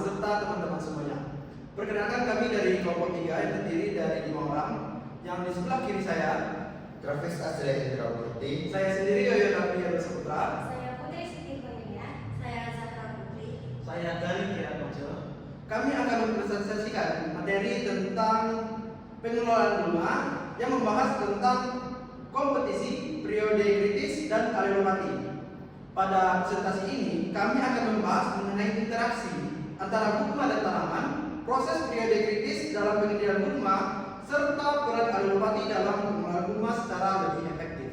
serta teman-teman semuanya. Perkenalkan, kami dari kelompok 3 yang terdiri dari 5 orang. Yang di sebelah kiri saya, Travis Asri Hendra Murti. saya sendiri Yoyo Nabi Saputra. Saya Putri Siti Kurnia. Saya Zahra Putri. Saya dari Kiara Kojo. Kami akan mempresentasikan materi tentang pengelolaan rumah yang membahas tentang kompetisi, periode kritis, dan alelopati. Pada presentasi ini, kami akan membahas mengenai interaksi antara gulma dan tanaman, proses periode kritis dalam pengendalian gulma, serta peran alelopati dalam pengelolaan gulma secara lebih efektif.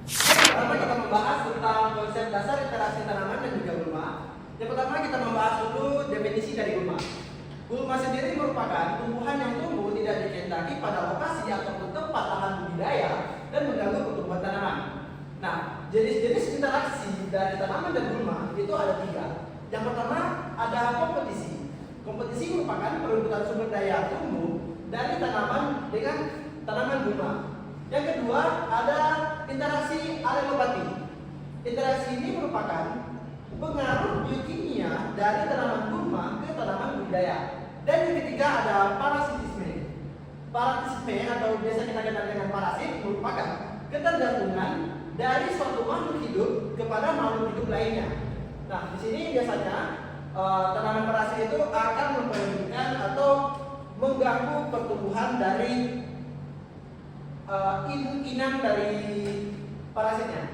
Pertama kita membahas tentang konsep dasar interaksi tanaman dan juga gulma. Yang pertama kita membahas dulu definisi dari gulma. Gulma sendiri merupakan tumbuhan yang tumbuh tidak dikehendaki pada lokasi ataupun tempat lahan budidaya dan mengganggu pertumbuhan tanaman. Nah, jenis-jenis interaksi dari tanaman dan gulma itu ada 3. Yang pertama ada kompetisi. Kompetisi merupakan perebutan sumber daya tumbuh dari tanaman dengan tanaman gulma. Yang kedua ada interaksi alelopati. Interaksi ini merupakan pengaruh biokimia dari tanaman gulma ke tanaman budidaya. Dan yang ketiga ada parasitisme. Parasitisme atau biasa kita kenal dengan parasit merupakan ketergantungan dari suatu makhluk hidup kepada makhluk hidup lainnya. Nah, di sini biasanya tanaman parasit itu akan memperhentikan atau mengganggu pertumbuhan dari inang dari parasitnya.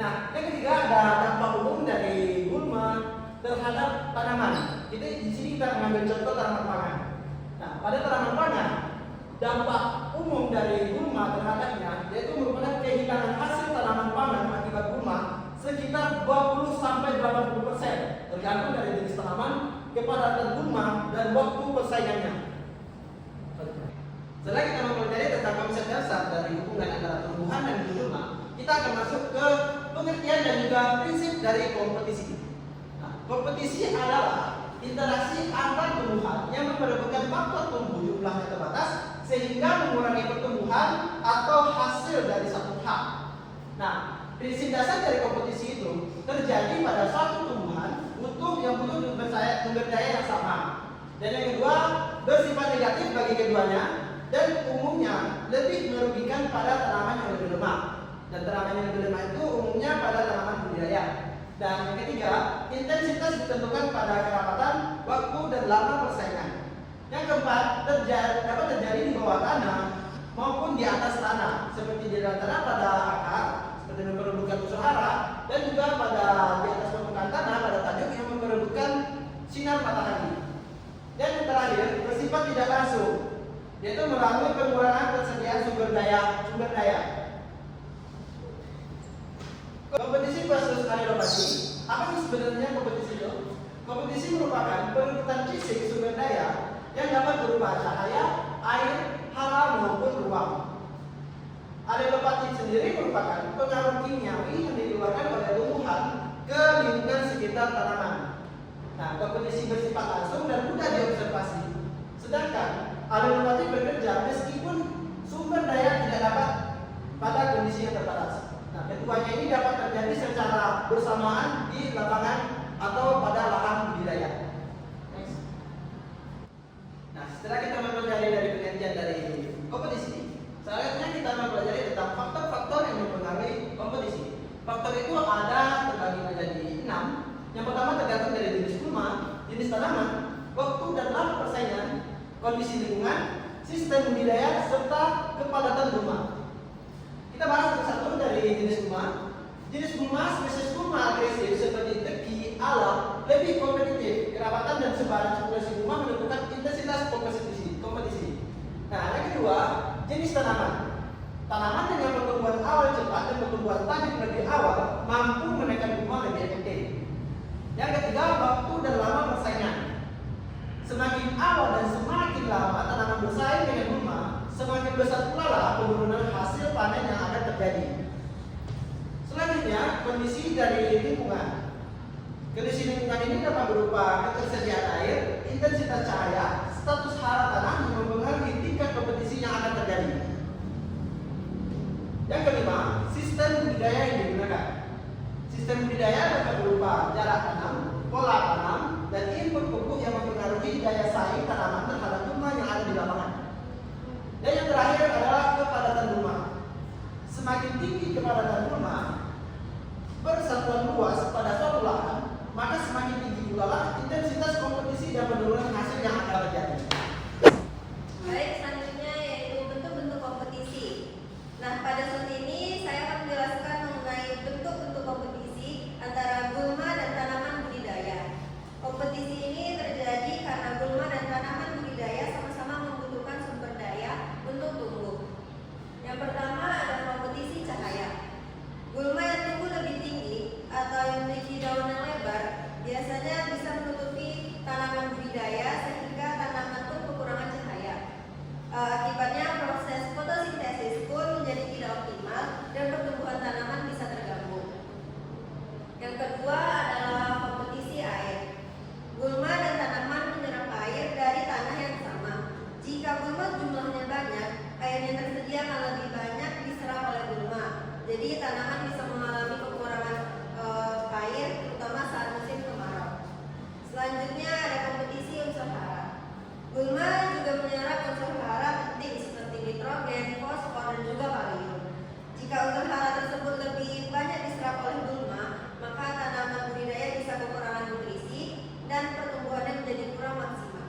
Nah, yang ketiga ada dampak umum dari gulma terhadap tanaman. Di sini kita mengambil contoh tanaman pangan. Nah, pada tanaman pangan, dampak umum dari gulma terhadapnya yaitu merupakan kehilangan hasil tanaman pangan akibat gulma sekitar 20-80%, tergantung dari jenis tanaman, kepadatan gulma, dan waktu persaingannya. Setelah kita mempelajari tentang konsep dasar dari hubungan antara tumbuhan dan gulma, kita akan masuk ke pengertian dan juga prinsip dari kompetisi. Nah, kompetisi adalah interaksi antar tumbuhan yang memperebutkan faktor tumbuh jumlahnya terbatas sehingga mengurangi pertumbuhan atau hasil dari satu hak. Nah, prinsip dasar dari kompetisi itu terjadi pada suatu tumbuhan yang butuh sumber daya yang sama. Dan yang kedua, bersifat negatif bagi keduanya dan umumnya lebih merugikan pada tanaman yang lebih lemah. Dan tanaman yang lebih lemah itu umumnya pada tanaman budidaya. Dan yang ketiga, intensitas ditentukan pada kerapatan, waktu, dan lama persaingan. Yang keempat, dapat terjadi di bawah tanah maupun di atas tanah, seperti di dalam tanah pada akar, seperti memperebutkan unsur hara, dan juga pada di atas permukaan tanah pada tajuk yang memperebutkan sinar matahari. Dan yang terakhir, bersifat tidak langsung, yaitu melalui pengurangan persediaan sumber daya. Kompetisi versus alelopati. Apa sih sebenarnya kompetisi itu? Kompetisi merupakan perebutan fisik sumber daya yang dapat berupa cahaya, air, hara maupun ruang. Alelopati sendiri merupakan pengaruh kimiawi yang dikeluarkan oleh tumbuhan ke lingkungan sekitar tanaman. Nah, kompetisi bersifat langsung dan mudah diobservasi. Sedangkan alelopati bekerja meskipun sumber daya tidak dapat pada kondisi yang terbatas. Nah, keduanya ini dapat terjadi secara bersamaan di lapangan atau pada lahan budidaya. Next. Nah, setelah kita mempelajari dari pengertian dari kompetisi, selanjutnya kita mempelajari tentang faktor-faktor yang mempengaruhi kompetisi. Faktor itu ada terbagi menjadi 6. Yang pertama tergantung dari jenis gulma, jenis tanaman, waktu dan lama persaingan, kondisi lingkungan, sistem budidaya, serta kepadatan gulma. Kita bahas satu dari jenis gulma. Jenis gulma, spesies gulma agresif seperti teki, alam, lebih kompetitif. Kerapatan dan sebaran populasi gulma menentukan intensitas kompetisi. Nah, yang kedua, jenis tanaman. Tanaman dengan pertumbuhan awal cepat dan pertumbuhan tajuk lebih awal mampu menaikkan gulma lebih efektif. Yang ketiga, waktu dan lama persaingan. Semakin awal dan semakin lama tanaman bersaing dengan gulma, semakin besar pula lah penurunan hasil panen yang akan terjadi. Selanjutnya, kondisi dari lingkungan. Kondisi lingkungan ini dapat berupa ketersediaan air, intensitas cahaya, status hara tanah yang mempengaruhi tingkat kompetisi yang akan terjadi. Yang kelima, sistem budidaya yang digunakan. Sistem budidaya dapat berupa jarak tanam, pola tanam, dan input Dan yang terakhir adalah kepadatan gulma. Semakin tinggi kepadatan gulma bersatuan luas pada suatu lahan, maka semakin tinggi pula lah intensitas kompetisi dan penurunan hasil yang akan terjadi. Baik, selanjutnya yaitu bentuk-bentuk kompetisi. Nah, pada saat ini saya akan menjelaskan mengenai bentuk-bentuk kompetisi antara gulma dan tanaman budidaya. Kompetisi ini terjadi karena gulma dan tanaman budidaya sama-sama membutuhkan sumber daya untuk tumbuh. Yang pertama adalah kompetisi cahaya. Gulma yang tumbuh lebih tinggi atau yang memiliki daun yang lebar biasanya bisa menutupi tanaman budidaya sehingga tanaman pun kekurangan cahaya. Akibatnya proses fotosintesis pun menjadi tidak optimal dan pertumbuhan tanaman bisa terganggu. Yang kedua adalah kompetisi air. Gulma dan tanaman menyerap air dari tanah yang sama. Jika gulma jumlahnya banyak, air yang tersedia akan lebih banyak diserap oleh gulma. Jadi tanaman bisa mengalami kekurangan air, terutama saat musim kemarau. Selanjutnya ada kompetisi unsur hara. Gulma juga menyerap unsur hara penting seperti nitrogen, fosfor, dan juga kalium. Jika unsur hara tersebut lebih banyak diserap oleh gulma, maka tanaman budidaya bisa kekurangan nutrisi dan pertumbuhannya menjadi kurang maksimal.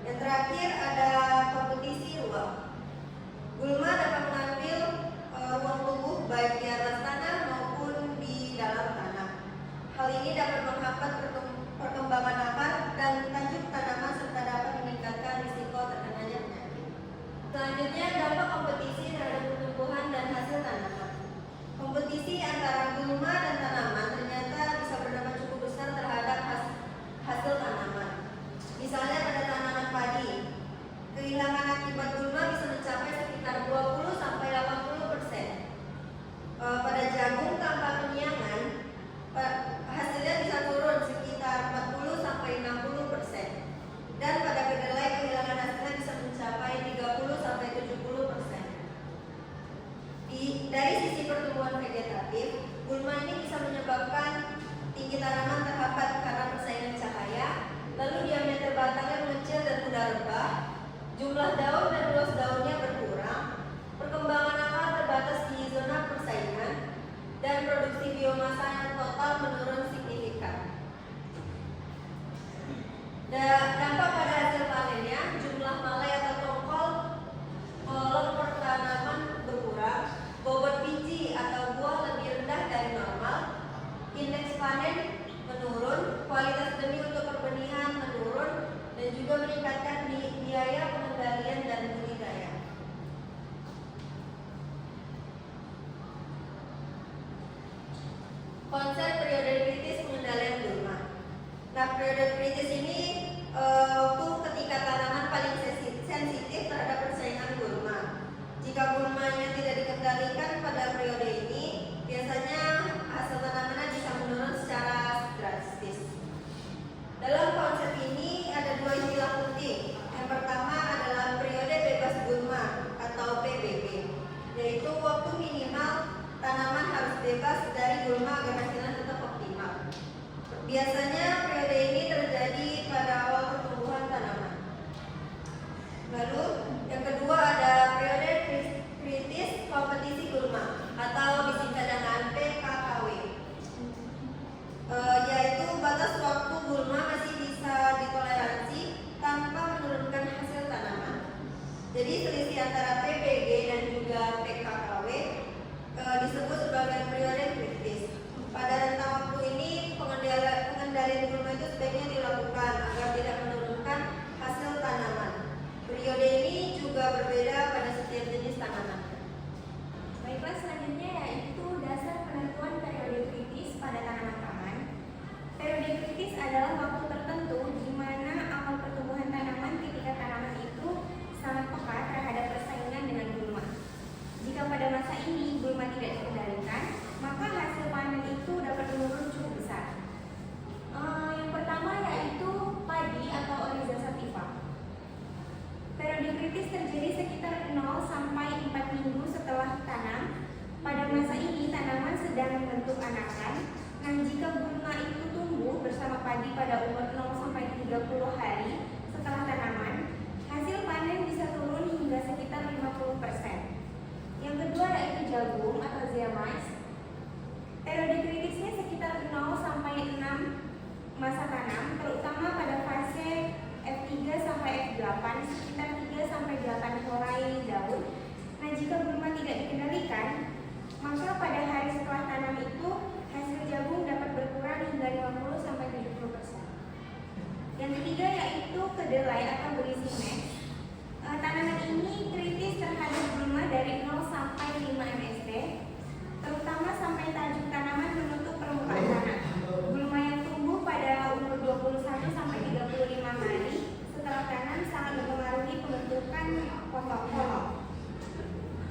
Yang terakhir ada kompetisi ruang. Gulma dapat mengambil ruang tumbuh baik di atas tanah maupun di dalam tanah. Hal ini dapat menghambat perkembangan akar dan tajuk tanaman serta dapat meningkatkan risiko terkenanya penyakit. Selanjutnya dampak kompetisi terhadap pertumbuhan dan hasil tanaman. Kompetisi antara gulma dan tanaman ternyata bisa berdampak cukup besar terhadap hasil tanaman. Misalnya pada tanaman padi, kehilangan akibat gulma bisa mencapai sekitar 20 sampai 80%. Pada jagung tanpa penyiangan, hasilnya bisa turun sekitar 40 sampai 60%. Dan pada kedelai kehilangan hasilnya bisa mencapai 30 sampai 70%. Dari sisi pertumbuhan vegetatif, gulma ini bisa menyebabkan tinggi tanaman terhambat karena persaingan cahaya, lalu diameter batangnya mengecil dan mudah rebah, jumlah daun dan luas daunnya berkurang, perkembangan akar terbatas di zona persaingan, dan produksi biomasa yang total menurun signifikan. Dampak pada hasil panennya, jumlah malai atau tongkol kolom per tanaman berkurang, bobot biji atau buah lebih rendah dari normal, indeks panen menurun, kualitas benih untuk perbenihan menurun, dan juga meningkatkan biaya pengendalian dan budidaya. Konsep periode kritis pengendalian gulma. Nah, periode kritis ini waktu ketika tanaman paling sensitif terhadap persaingan gulma. Jika gulmanya tidak dikendalikan pada periode ini, biasanya hasil tanamannya bisa menurun secara drastis. Dalam konsep ini ada dua istilah penting. Yang pertama adalah periode bebas gulma atau PBG, yaitu waktu minimal tanaman harus bebas dari gulma agar hasilnya tetap optimal. Biasanya periode ini terjadi pada awal pertumbuhan tanaman. Lalu yang kedua ada periode kritis kompetisi gulma atau disingkat dengan PKKW, yaitu batas waktu gulma masih bisa ditoleransi tanpa menurunkan hasil tanaman. Jadi selisih antara PBG dan juga PKKW disebut sebagai periode kritis. Pada rentang waktu ini pengendalian gulma itu sebaiknya dilakukan agar tidak menurunkan hasil tanaman. Periode ini juga berbeda pada setiap jenis tanaman. Baiklah, selanjutnya yaitu dasar penentuan periode kritis pada tanaman pangan. Periode kritis adalah waktu tertentu di mana awal pertumbuhan tanaman ketika tanaman itu sangat peka terhadap persaingan dengan gulma. Jika pada masa ini gulma tidak dikendalikan, maka hasil panen itu dapat menurun cukup besar. Yang pertama yaitu padi atau Oryza sativa. Periode kritis terjadi sekitar 0 sampai 4 minggu setelah tanam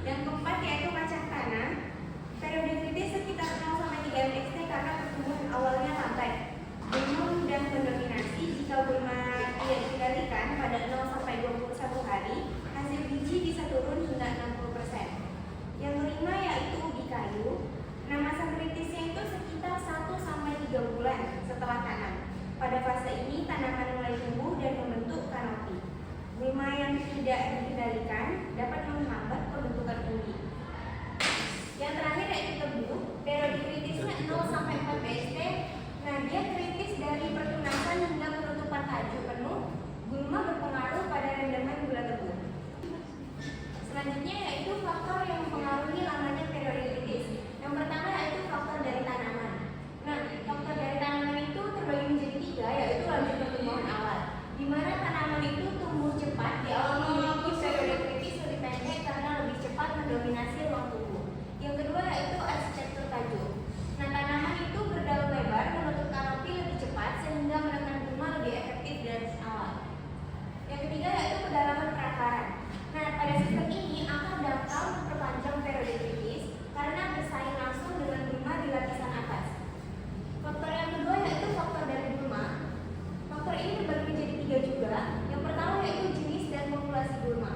Yang keempat yaitu kacang tanah. Periode kritis sekitar 0 sampai 3 mxt karena pertumbuhan awalnya lambat. Gulma mudah mendominasi jika gulma tidak dikendalikan pada 0 sampai 21 hari, hasil biji bisa turun hingga 60%. Yang kelima yaitu ubi kayu. Nah, masa kritisnya itu sekitar 1 sampai 3 bulan setelah tanam. Pada fase ini tanaman mulai tumbuh dan membentuk kanopi. Gulma yang tidak dikendalikan dapat menghambat pembentukan ubi. Yang terakhir yaitu tebu. Periode kritisnya 0 sampai 4 mxt. Nah, dia kritis dari pertunasan hingga penutupan tajuk penuh. Gulma berpengaruh pada rendaman gula tebu. Selanjutnya yaitu faktor yang mempengaruhi lamanya periode kritis. Yang pertama yaitu faktor dari tanaman. Nah, faktor dari tanaman itu terbagi menjadi 3, yaitu laju pertumbuhan awal, di mana tanaman itu tumbuh cepat di awal memiliki periode kritis lebih pendek karena lebih cepat mendominasi ruang tumbuh. Yang kedua yaitu arsitektur tajuk. Nah, tanaman itu berdaun lebar menutup kanopi lebih cepat sehingga menekan gulma lebih efektif dari awal. Yang ketiga yaitu kedalaman perakaran. Nah, pada sistem ini akar dangkal memperpanjang periode kritis karena bersaing langsung dengan gulma di lapisan atas. Faktor yang kedua yaitu faktor dari gulma. Faktor ini terbagi menjadi 3 juga. Yang pertama yaitu jenis dan populasi gulma.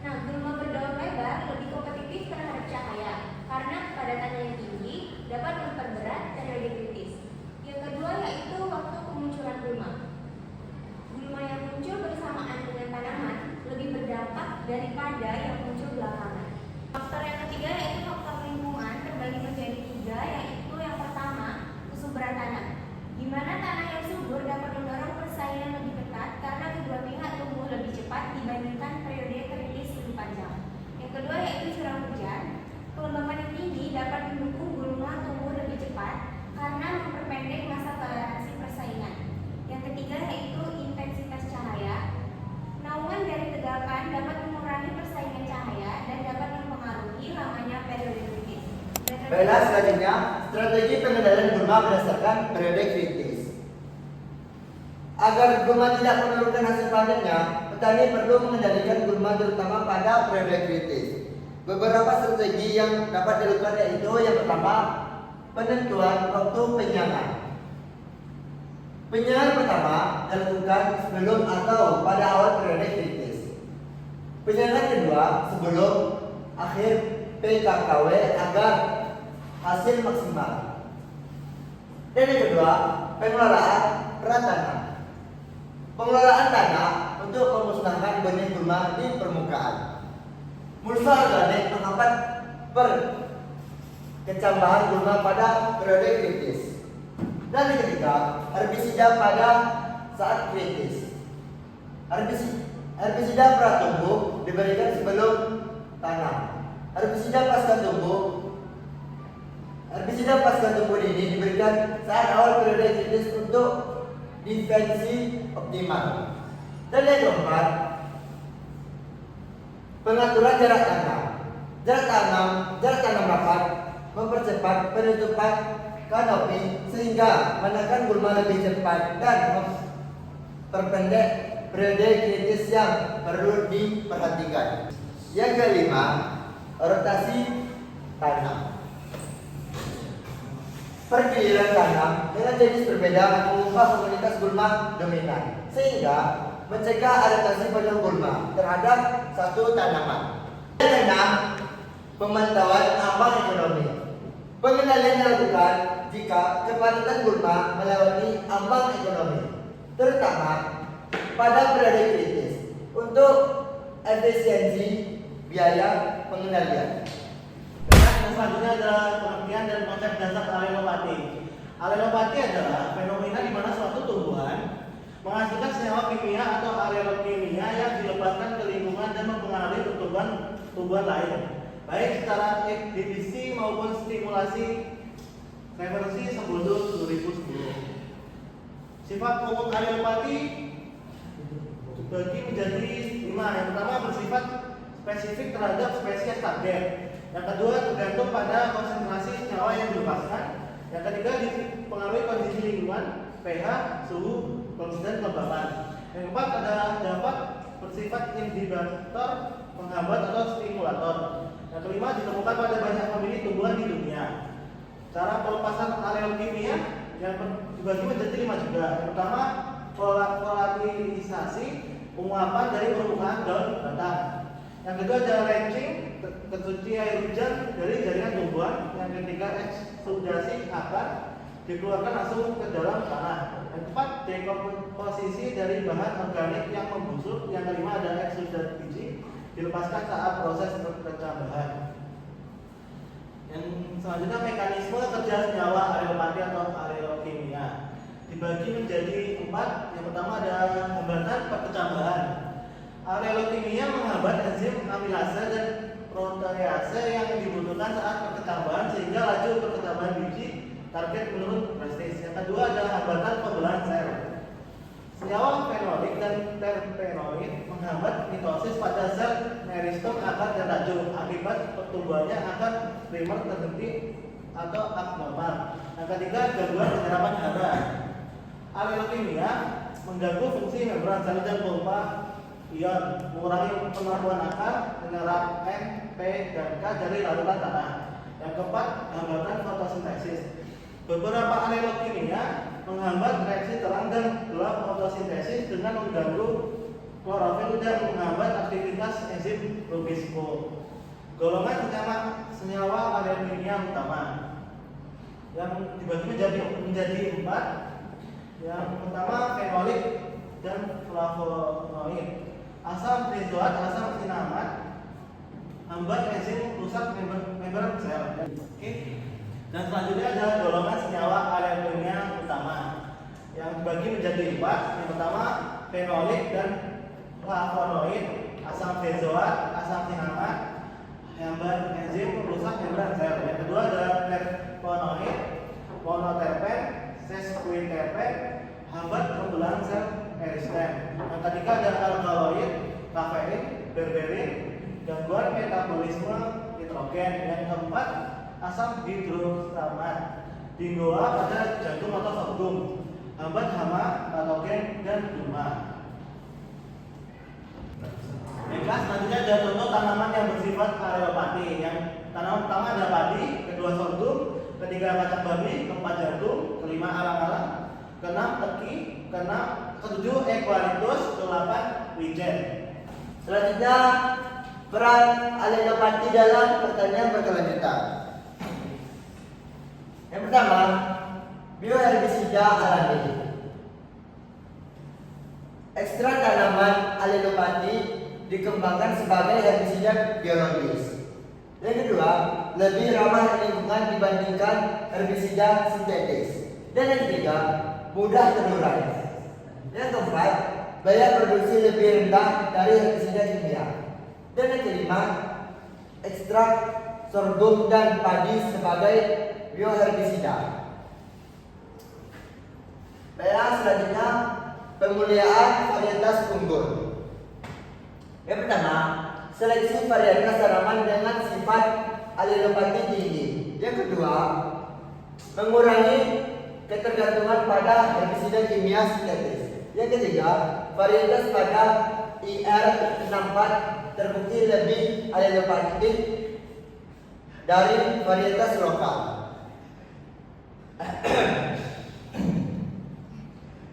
Nah, gulma berdaun lebar lebih kompetitif terhadap cahaya karena kepadatannya yang tinggi dapat memperberat periode kritis. Yang kedua yaitu waktu kemunculan gulma. Gulma yang muncul bersamaan dengan tanaman lebih berdampak daripada yang muncul belakangan. Faktor yang ketiga yaitu faktor lingkungan, terbagi menjadi 3, yaitu yang pertama kesuburan tanah, di mana tanah yang subur dapat mendorong persaingan lebih ketat karena kedua pihak tumbuh lebih cepat dibandingkan periode kritis lebih panjang. Yang kedua yaitu curah hujan. Kelembapan yang tinggi dapat mendukung gulma tumbuh lebih cepat karena memperpendek masa toleransi persaingan. Yang ketiga yaitu intensitas cahaya. Naungan dari tegakan dapat mengurangi persaingan cahaya dan dapat mempengaruhi lamanya periode kritis. Baiklah, selanjutnya strategi pengendalian gulma berdasarkan periode kritis. Agar gulma tidak menurunkan hasil panennya, petani perlu mengendalikan gulma terutama pada periode kritis. Beberapa strategi yang dapat dilakukan yaitu yang pertama, penentuan waktu penyiangan. Penyiangan pertama dilakukan sebelum atau pada awal periode kritis. Penyiangan kedua sebelum akhir PKKW agar hasil maksimal. Dan yang kedua, pengelolaan peran tanah. Pengelolaan tanah untuk memusnahkan benih gulma di permukaan. Mulsa organik menghambat perkecambahan gulma pada periode kritis. Dan yang ketiga, herbisida pada saat kritis. Herbisida pratumbuh diberikan sebelum tanam. Herbisida pasca tumbuh ini diberikan saat awal periode kritis untuk defensi optimal. Dan yang keempat, pengaturan jarak tanam. Jarak tanam rapat mempercepat penutupan kanopi sehingga menekan gulma lebih cepat dan memperpendek periode kritis yang perlu diperhatikan. Yang kelima, rotasi tanam. Pergiliran tanam dengan jenis berbeda mengubah komunitas gulma dominan sehingga mencegah adaptasi penuh gulma terhadap satu tanaman. Yang keenam, pemantauan ambang ekonomi. Pengendalian dilakukan jika kepadatan gulma melewati ambang ekonomi, terutama pada periode kritis untuk efisiensi biaya pengendalian. Dan selanjutnya adalah pengertian dan konsep dasar alelopati. Alelopati adalah fenomena di mana suatu tumbuhan menghasilkan senyawa kimia atau alelot kimia yang dilepaskan ke lingkungan dan mempengaruhi tumbuhan lain, baik secara inhibisi maupun stimulasi. Referensi sebelum 2010. Sifat umum alelopati dibagi menjadi 5. Yang pertama bersifat spesifik terhadap spesies target. Yang kedua tergantung pada konsentrasi senyawa yang dilepaskan. Yang ketiga dipengaruhi kondisi lingkungan, pH, suhu, dan kelembapan. Yang keempat adalah dapat bersifat inhibitor penghambat atau stimulator. Yang kelima, ditemukan pada banyak famili tumbuhan di dunia. Cara pelepasan aleol kimia yang dibagi menjadi 5 juga. Yang pertama, volatilisasi, penguapan dari permukaan daun batang. Yang kedua ada leaching, kecuci air hujan dari jaringan tumbuhan. Yang ketiga eksudasi akar, dikeluarkan langsung ke dalam tanah. Yang keempat, dekomposisi dari bahan organik yang membusuk. Yang kelima ada eksudasi biji, dilepaskan saat proses percambahan. Yang selanjutnya, mekanisme kerja senyawa aleopati atau aleokimia dibagi menjadi 4. Yang pertama ada hambatan perkecambahan. Aleokimia menghambat enzim amilase dan protease yang dibutuhkan saat perkecambahan sehingga laju perkecambahan biji target menurun drastis. Yang kedua ada hambatan pembelahan sel. Senyawa fenolik dan terpenoid menghambat mitosis pada sel meristem akar dan raju akibat pertumbuhannya akar primer terhenti atau abnormal. Yang ketiga, gangguan penyerapan darah. Aleokimia mengganggu fungsi membran sel dan pompa ion, mengurangi penampungan akar, menyerap N, P, dan K dari larutan tanah. Yang keempat, hambatan fotosintesis. Beberapa aleokimia menghambat reaksi terang dan gelap fotosintesis dengan mengganggu klorofil dan menghambat aktivitas enzim Rubisco. Golongan senyawa aleokimia utama yang dibagi menjadi 4. Yang pertama, fenolik dan flavonoid. Asam benzoat, asam sinamat, hambat enzim rusak membran sel. Oke. Dan selanjutnya ada golongan senyawa aleokimia utama yang dibagi menjadi 4. Yang pertama, fenolik dan flavonoid, asam benzoat, asam sinamat, hambat enzim rusak membran sel. Yang kedua ada terpenoid, monoterpen, sesquiterpen, hambat pembelahan sel meristem. Yang ketiga ada alkaloid, kafein, berberin, gangguan metabolisme nitrogen. Yang keempat, asam hidrostamat, dinggoa pada jantung atau sorghum, hambat hama, patogen, dan guma. Baiklah, selanjutnya ada contoh tanaman yang bersifat aleopati. Yang tanaman pertama ada padi, kedua sorghum, ketiga kacang babi, keempat jagung, kelima alang-alang, keenam teki, ketujuh eukaliptus, ke-8 wijen. Selanjutnya, peran aleopati dalam pertanian berkelanjutan. Yang pertama, bioherbisida alami. Ekstrak tanaman aleopati dikembangkan sebagai herbisida biologis. Yang kedua, lebih ramah lingkungan dibandingkan herbisida sintetis. Dan yang ketiga, mudah terurai. Yang keempat, biaya produksi lebih rendah dari herbisida kimia. Dan yang kelima, ekstrak sorghum dan padi sebagai bioherbisida. Baiklah, selanjutnya pemuliaan varietas unggul. Yang pertama, seleksi varietas tanaman dengan sifat aleopati tinggi. Yang kedua, mengurangi ketergantungan pada herbisida kimia sintetis. Yang ketiga, varietas pada IR64 terbukti lebih aleopatik dari varietas lokal.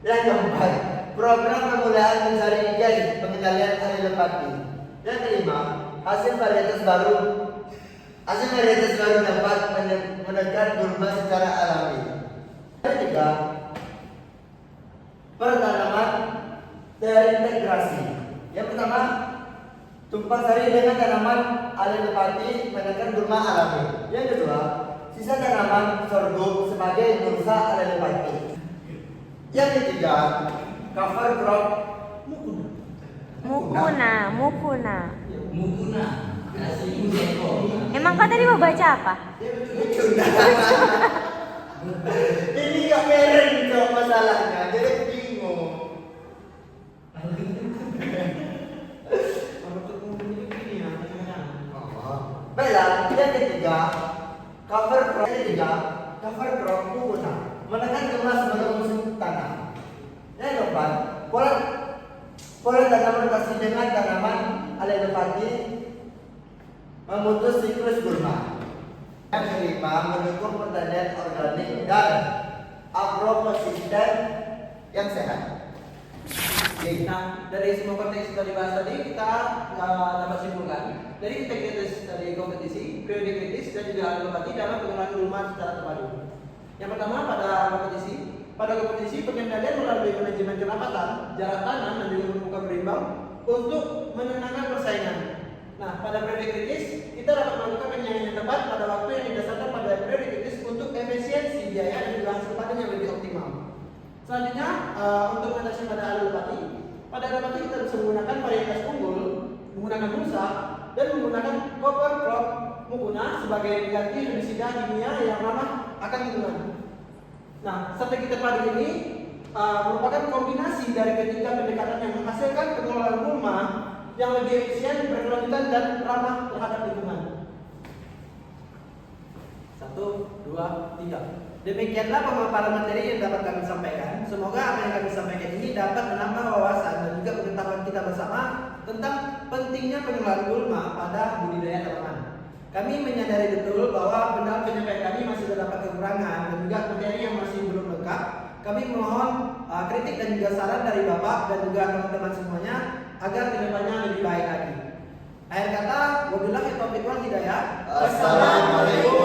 Yang keempat, program pemulihan mencari gen pengendalian aleopati. Yang kelima, hasil varietas baru dapat menekan gulma secara alami. Yang ketiga, pertanaman terintegrasi. Yang pertama, tumpang sari dengan tanaman aleopati menekan gulma alami. Yang kedua, sisa tanaman sorghum sebagai bursa aleopati. Yang ketiga, cover crop Mukuna. Kasih museko. Emang kau tadi mau baca apa? Ini gak mereng kok masalahnya, jadi bingung. Baiklah, yang ketiga, cover crop mukuna, menekan kemas sebagai musuh tanam. Yang keempat, pola tanaman rotasi dengan tanaman Alenopati memutus siklus gulma. Yang kelima, mendukung pertanian organik dan agrokosistem yang sehat. Nah, dari semua konteks yang sudah dibahas tadi, kita dapat simpulkan dari integritas dari kompetisi, periode kritis, dan juga alopati dalam pengelolaan gulma secara terpadu. Yang pertama, pada kompetisi pengendalian melalui manajemen kerapatan, jarak tanam, dan juga muka berimbang untuk menenangkan persaingan. Nah, pada periode kritis, kita dapat melakukan penyaingan yang tepat pada waktu yang didasarkan pada periode kritis untuk efisiensi biaya dan juga hasil panen yang lebih optimal. Selanjutnya, untuk mengatasi pada alopati, pada alopati kita bisa menggunakan varietas unggul, menggunakan musa, dan menggunakan cover crop muguna sebagai pengganti herbisida kimia yang ramah akan lingkungan. Nah, strategi terpadu ini merupakan kombinasi dari ketiga pendekatan yang menghasilkan pengelolaan gulma yang lebih efisien, berkelanjutan, dan ramah terhadap lingkungan. 1, 2, 3. Demikianlah pemaparan materi yang dapat kami sampaikan. Semoga apa yang kami sampaikan ini dapat menambah wawasan dan juga pengetahuan kita bersama tentang pentingnya pengelolaan gulma pada budidaya tanaman. Kami menyadari betul bahwa benar penyampaian kami masih terdapat kekurangan dan juga materi yang masih belum lengkap. Kami mohon kritik dan juga saran dari Bapak dan juga teman-teman semuanya agar kedepannya lebih baik lagi. Akhir kata, wabillahi taufiq wal hidayah. Assalamualaikum